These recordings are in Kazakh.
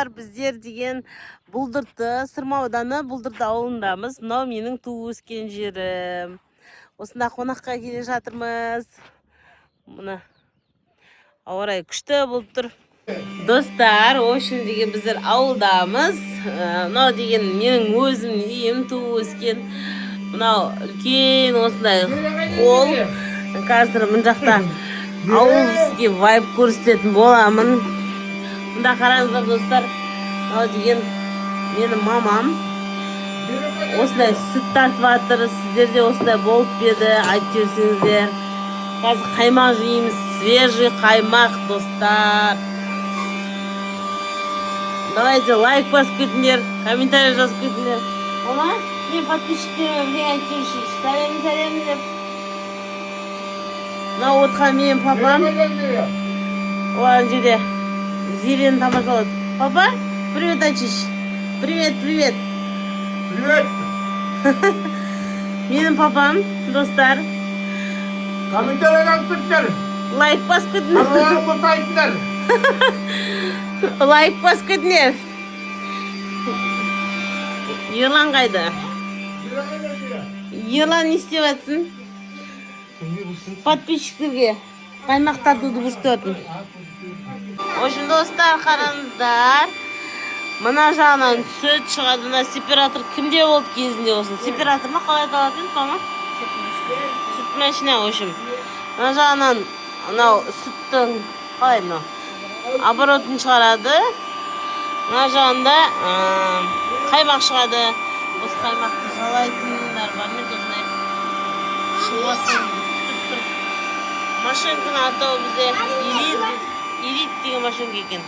достар, біздер деген Бұлдырты, Сырма ауданы Бұлдырты ауылындамыз. Мынау менің туып өскен жерім. Осында қонаққа келе жатырмыз. Мына ауа райы күшті болып тұр. Достар, общем деген біздер ауылдамыз. Мынау деген менің өзім үйім, туып өскен. Мынау үлкен осындай қол. Қазір мына жақта ауыл бізге вайп көрсететін боламын. Мында қараңыздар достар. Мынау деген менің мамам. Осындай сүт тартып жатыр. Сіздер де осындай болып еді, айтып жіберсеңіздер. Қазір қаймақ жейміз, свежий қаймақ, достар. Давайте лайк басып кетіңдер, комментарий жазып кетіңдер. Мама, мен подписчиктеріме айтып жүрші. Сәлем деп. Мынау отқан менің папам. Оған жерде зерені тамашалады. Папа, привет айтшы. Привет. Привет. Менің папам, достар. Комментарий жазып кетіңдер. Лайк басып кетіңдер. Аралары болса айтыңдар. Лайк басып кетіңдер. Ерлан қайда? Ерлан не істеп жатсың? Подписчиктерге қаймақ тартуды көрсетіп. Ошын достар, қараңыздар. Мына жағынан сүт шығады. Мына сепаратор кімде болды кезінде осы? Сепаратор ма қалай аталатын, мама? Сүт машина, ошым. Мына жағынан мынау сүттің қалай мынау? Оборотын шығарады. Мына жағында қаймақ шығады. Осы қаймақты жалайтындар бар ме, осындай шығатын күтіп тұр. Машинканы атау бізде ирит деген машинка екен.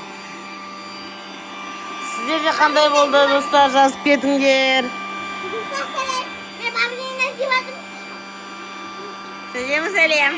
Сіздерде қандай болды, достар, жазып кетіңдер. Сәлем.